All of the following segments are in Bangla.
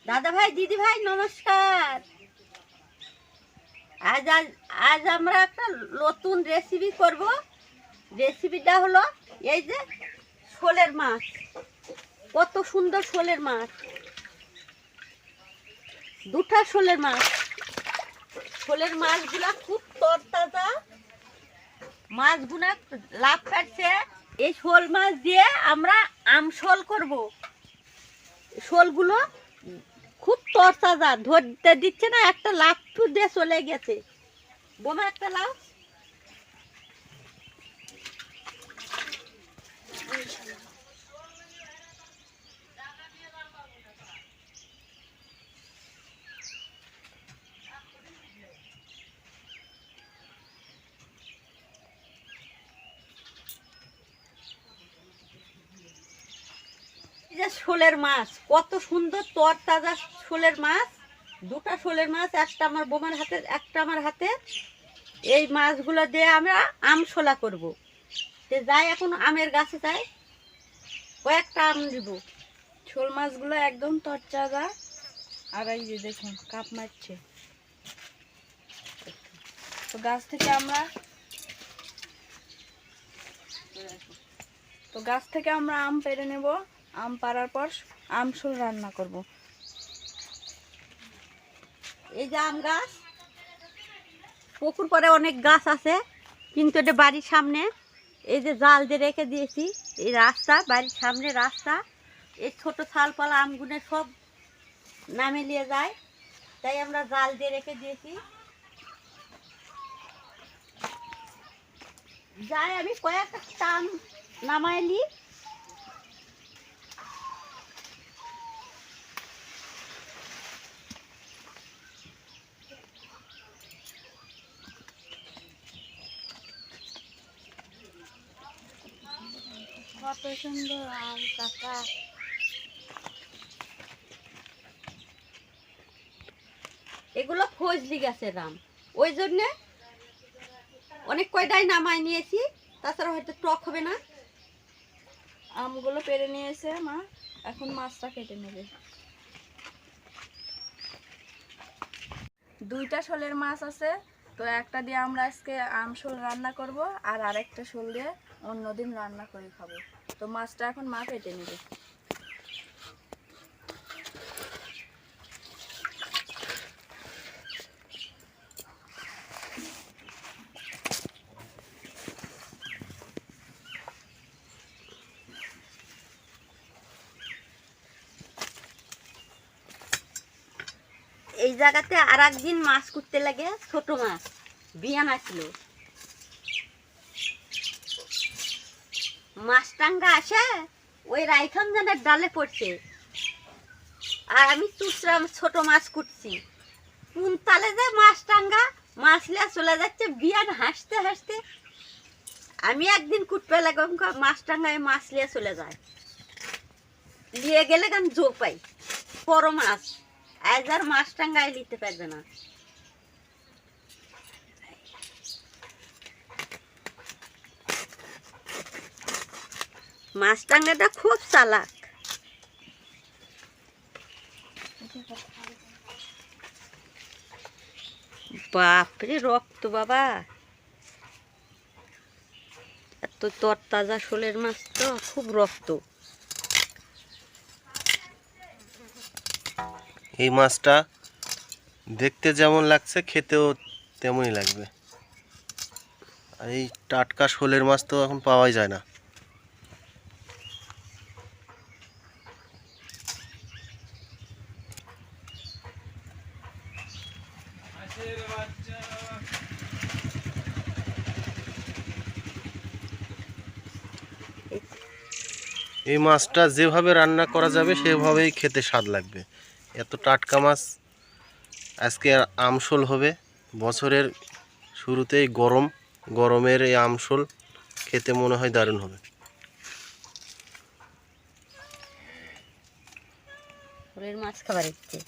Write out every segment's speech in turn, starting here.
দাদা ভাই দিদি ভাই নমস্কার। আজ আজ আজ আমরা একটা নতুন রেসিপি করব। রেসিপিটা হলো এই যে শোলের মাছ। কত সুন্দর শোলের মাছ, দুটা শোলের মাছ। শোলের মাছগুলা খুব তরতাজা, মাছগুলা লাভ কাটছে। এই শোল মাছ দিয়ে আমরা আমশোল করব। শোলগুলো খুব তরতাজা, ধরতে দিচ্ছে না, একটা লাফ দিয়ে চলে গেছে। বোমা একটা লাউ। এই যে শোলের মাছ, কত সুন্দর তরতাজা শোলের মাছ। দুটা শোলের মাছ, একটা আমার বোমার হাতে, একটা আমার হাতে। এই মাছগুলো দিয়ে আমরা আমশোলা করব। যাই এখন আমের গাছে যাই, কয়েকটা আম দিব। শোল মাছগুলো একদম তরতাজা। আর এই যে দেখুন কাপ মারছে। তো গাছ থেকে আমরা আম পেড়ে নেব। আম পাড়ার পর আমশোল রান্না করব। এই যে আম গাছ, পুকুর পরে অনেক গাছ আছে, কিন্তু এটা বাড়ির সামনে। এই যে জাল দিয়ে রেখে দিয়েছি, এই রাস্তা, বাড়ির সামনে রাস্তা। এই ছোট ছালপালা আমগুলো সব নামে নিয়ে যায়, তাই আমরা জাল দিয়ে রেখে দিয়েছি। যাই আমি কয়েকটা আম নামাই নিই। কত সুন্দর আম কাকা। এগুলো ফজলি গাছের আম, ওই জন্যে অনেক কয়টাই নামাই নিয়েছি, তাছাড়া হয়তো টক হবে না। আমগুলো পেড়ে নিয়েছে মা, এখন মাছটা কেটে নেবে। দুইটা শোলের মাছ আছে, তো একটা দিয়ে আমরা আজকে আমশোল রান্না করব, আর আরেকটা শোল দিয়ে অন্যদিন রান্না করে খাবো। তো মাছটা এখন মা কেটে নেবে। এই জায়গাতে আর একদিন মাছ করতে লাগে, ছোট মাছ বিয়ান আসছিল। মাছ টাঙ্গা আসে, ওই রাইখানজানের ডালে পড়ছে, আর আমি চুচরা ছোট মাছ কুটছি। কোন তালে যে মাছ টাঙ্গা মাছ লিয়া চলে যাচ্ছে, বিয়ান হাসতে হাসতে। আমি একদিন কুটতে লাগে, মাছ টাঙ্গায় মাছ লিয়ে চলে যায়, নিয়ে গেলে গান জো পাই বড় মাছ। আজ আর মাছ টাঙ্গায় নিতে পারবে না। মাছ টাঙ্গাটা খুব চালাক। বাপরে রক্ত বাবা, এত তরতাজা শোলের মাছ তো খুব রক্ত। এই মাছটা দেখতে যেমন লাগছে খেতেও তেমনই লাগবে। আর এই টাটকা শোলের মাছ তো এখন পাওয়াই যায় না। এই মাছটা যেভাবে রান্না করা যাবে সেভাবেই খেতে স্বাদ লাগবে। এত টাটকা মাছ। আজকে আমশোল হবে, বছরের শুরুতেই গরমের এই আমশোল খেতে মনে হয় দারুণ হবে। শোলের মাছ খাবার ইচ্ছে।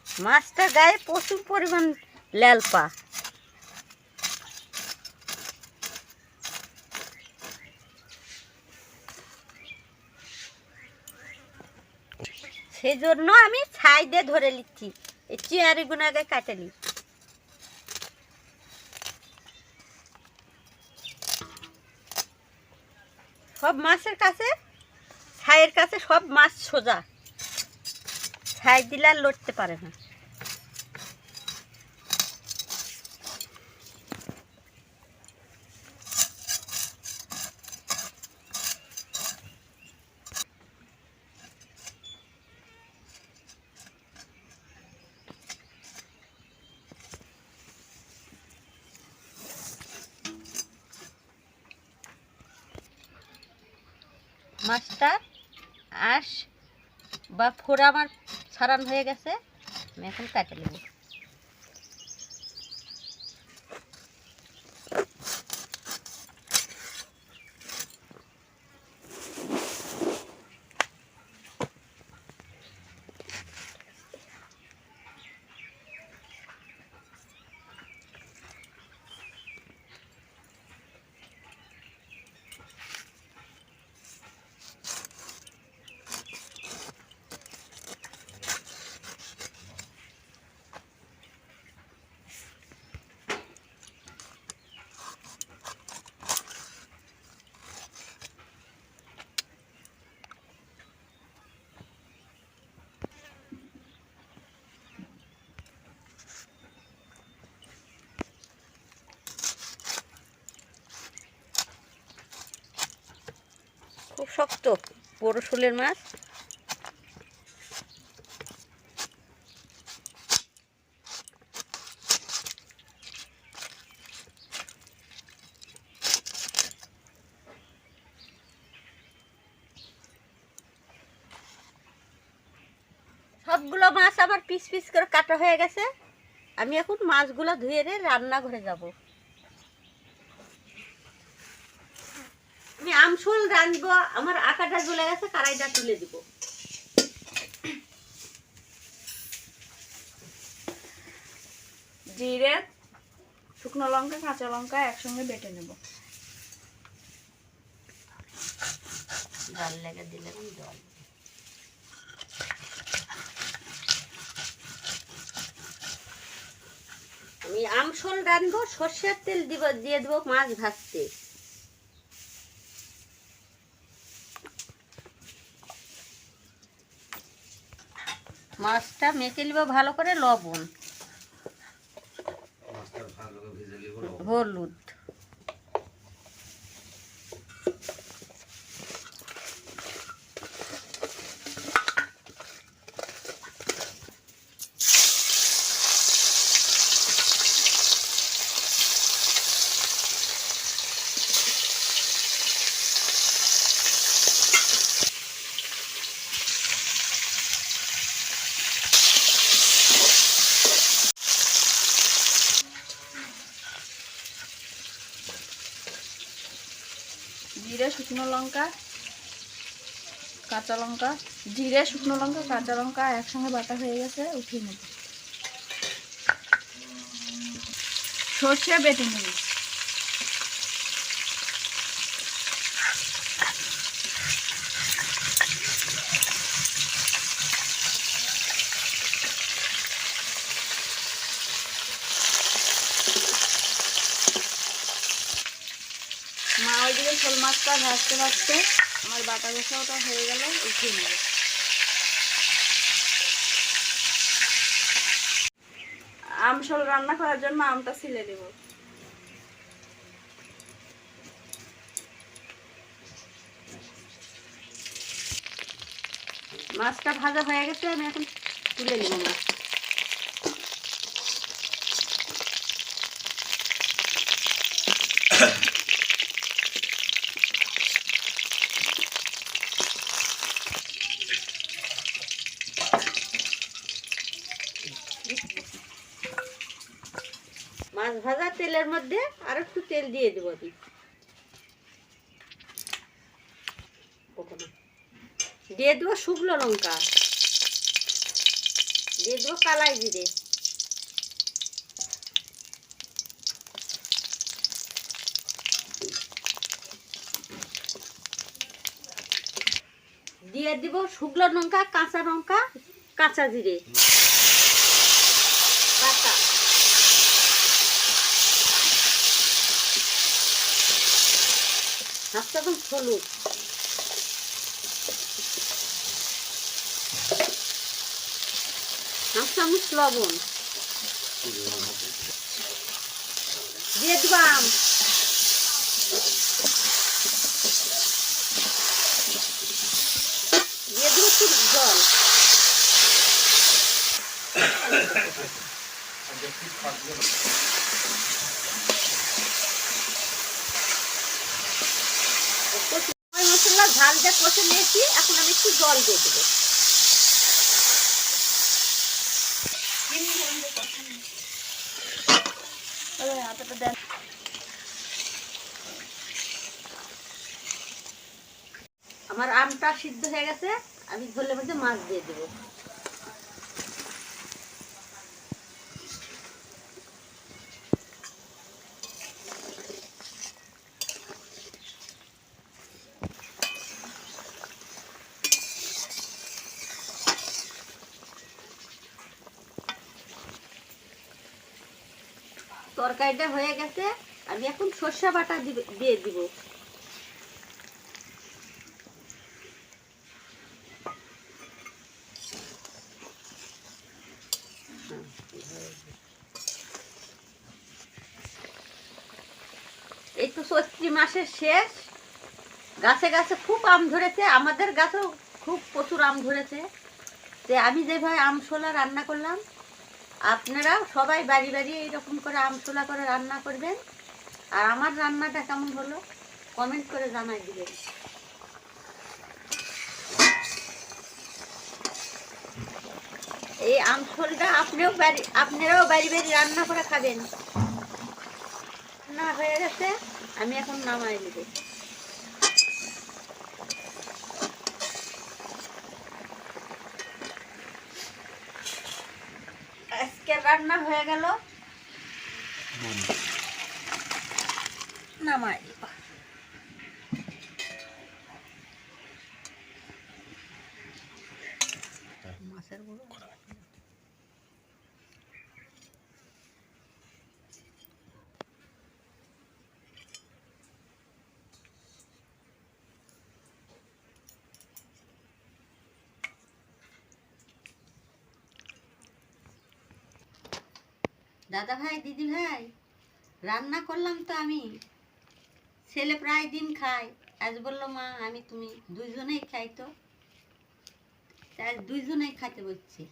মাছটা গায়ে প্রচুর পরিমাণ ল্যালপা। সেই জন্য আমি সাইডে ধরে নিচ্ছি, এই চেয়ারিগুলো আগে কাটে নি। সব মাছের কাছে, ছাইয়ের কাছে সব মাছ সোজা, ছাই দিলে আর লড়তে পারে না। মাছটা আঁশ বা ফোড়া আমার ছাড়ানো হয়ে গেছে, আমি এখন কাটে নেব। খুব শক্ত বড় শোলের মাছ। সবগুলো মাছ আমার পিস পিস করে কাটা হয়ে গেছে। আমি এখন মাছগুলো ধুয়ে রান্নাঘরে যাব। আমি আমশোল রাঁধবো, আমার আটাটা জ্বলে গেছে, কড়াইটা তুলে দিব। জিরে, শুকনো লঙ্কা, কাঁচা লঙ্কা একসঙ্গে বেটে নেব। জল লেগে দিলাম, জল। আমি আমশোল রাঁধবো, সর্ষের তেল দিয়ে দেবো মাছ ভাজতে। মাছটা মেখে নিব ভালো করে, লবণ, হলুদ, জিরে, শুকনো লঙ্কা, কাঁচা লঙ্কা, জিরে, শুকনো লঙ্কা, কাঁচা লঙ্কা একসঙ্গে বাটা হয়ে গেছে, উঠিয়ে নেব। সর্ষে বেটে নেব। মা ওইদিকে শোল মাছটা ভাজতে ভাজতে আমার বাটা বসাটা হয়ে গেল, উঠিয়ে নেব। আমশোল রান্না করার জন্য আমটা ছিলে দেব। মাছটা ভাজা হয়ে গেছে, আমি এখন তুলে নেব মাছ। মাছ ভাজা তেলের মধ্যে আর একটু তেল দিয়ে দেবো আমি। দিয়ে দেবো শুকনো লঙ্কা, দিয়ে দেবো কালাই জিরে, দিয়ে দিব শুকনো লঙ্কা, কাঁচা লঙ্কা, কাঁচা জিরে বাটা, হাফ চামচ হলুদ, হাফ চামচ লবণ, দিয়ে দিব আম, দিয়ে দিব একটু জল, মশলা ঝাল দিয়ে কষে নিয়েছি। এখন আমি একটু জল দিয়ে দেবো। আমার আমটা সিদ্ধ হয়ে গেছে, আমি ঝোলের মধ্যে মাছ দিয়ে দেবো। তরকারিটা হয়ে গেছে, আমি এখন সর্ষে বাটা দিয়ে দিব। এই তো চৈত্র মাসের শেষ, গাছে গাছে খুব আম ধরেছে, আমাদের গাছেও খুব প্রচুর আম ধরেছে। যে আমি যেভাবে আমশোলা রান্না করলাম, আপনারাও সবাই বাড়ি বাড়ি এইরকম করে আমশোলা করে রান্না করবেন। আর আমার রান্নাটা কেমন হলো কমেন্ট করে জানাই দিবেন। এই আমশোলটা আপনারাও বাড়ি বাড়ি রান্না করে খাবেন। রান্না হয়ে গেছে, আমি এখন নামাই দেব। আজকে রান্না হয়ে গেল, নামাই দেব। মাছের গুঁড়ো দাদা ভাই, দিদি ভাই, রান্না করলাম তো আমি। ছেলে প্রায় দিন খায়, আজ বললো মা আমি তুমি দুইজনেই খাই, তো আজ দুইজনেই খাইতে বলছি।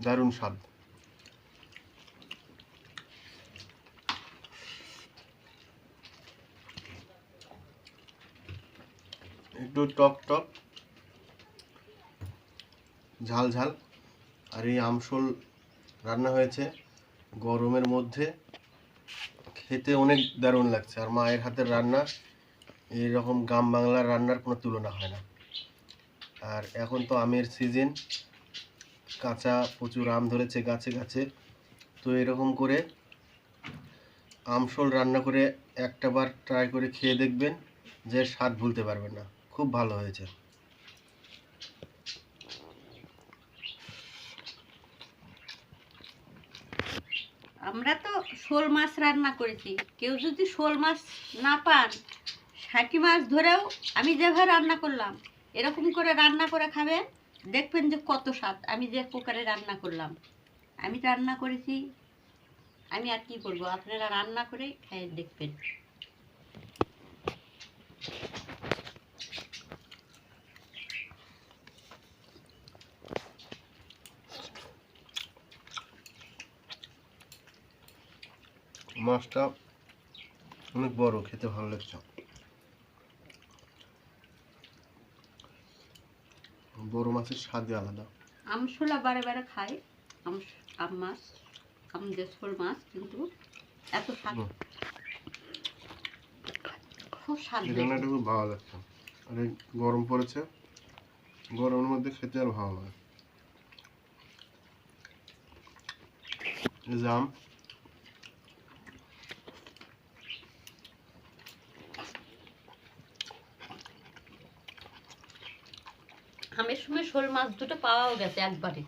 দারুণ স্বাদ। একটু টক টক, ঝাল ঝাল। আর এই আমশোল রান্না হয়েছে গরমের মধ্যে, খেতে অনেক দারুণ লাগছে। আর মায়ের হাতের রান্না, এইরকম গ্রাম বাংলার রান্নার কোনো তুলনা হয় না। আর এখন তো আমের সিজন, কাঁচা প্রচুর আম ধরেছে গাছে গাছে। তো এরকম করে আমশোল রান্না করে একটা বার ট্রাই করে খেয়ে দেখবেন, যে স্বাদ ভুলতে পারবেন না। খুব ভালো হয়েছে। আমরা তো শোল মাছ রান্না করেছি, কেউ যদি শোল মাছ না পান, ষাটি মাছ ধরেও আমি যেভাবে রান্না করলাম এরকম করে রান্না করে খাবেন, দেখবেন যে কত স্বাদ। আমি যে প্রকারে রান্না করলাম, আমি রান্না করেছি, আমি আর কি বলবো, আপনারা রান্না করে খেয়ে দেখবেন। মাছটা অনেক বড়, খেতে ভালো লাগছে। বড় মাছের স্বাদই আলাদা। আমশোলা বারে বারে খাই, আম মাছ। আমাদের শোল মাছ কিন্তু এত স্বাদ, খুব স্বাদ এই রান্নাটা খুব ভালো লাগছে। আর এই গরম পড়েছে, গরমের মধ্যে খেতে আর ভালো লাগে। এই যে আম, আমের সময় শোল মাছ দুটো পাওয়াও গেছে একবারে,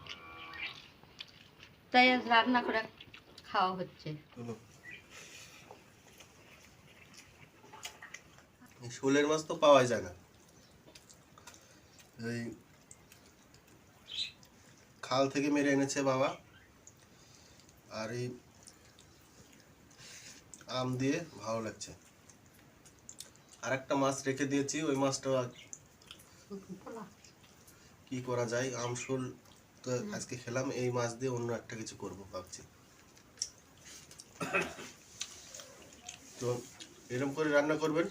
তাই আজ রান্না করে খাওয়া হচ্ছে। এই শোলের মাছ তো পাওয়াই যায় না, এই খাল থেকে মেরে এনেছে বাবা। আর এই আম দিয়ে ভালো লাগছে। আর একটা মাছ রেখে দিয়েছি, ওই মাছটা কি করা যায়, আমশোল তো আজকে খেলাম, এই মাছ দিয়ে অন্য একটা কিছু করব ভাবছি। তো এরকম করে রান্না করবেন।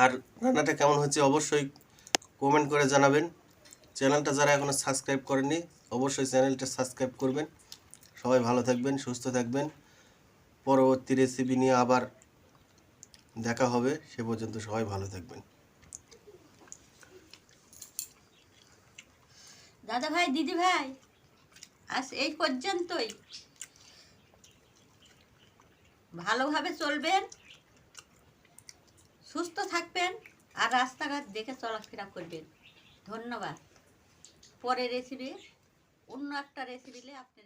আর রান্নাটা কেমন হচ্ছে অবশ্যই কমেন্ট করে জানাবেন। চ্যানেলটা যারা এখনো সাবস্ক্রাইব করেননি অবশ্যই চ্যানেলটা সাবস্ক্রাইব করবেন। সবাই ভালো থাকবেন, সুস্থ থাকবেন। পরবর্তী রেসিপি নিয়ে আবার দেখা হবে, সে পর্যন্ত সবাই ভালো থাকবেন। দাদা ভাই, দিদি ভাই, আজ এই পর্যন্তই। ভালোভাবে চলবেন, সুস্থ থাকবেন, আর রাস্তাঘাট দেখে চলাফেরা করবেন। ধন্যবাদ। পরের রেসিপি, অন্য একটা রেসিপি আপনি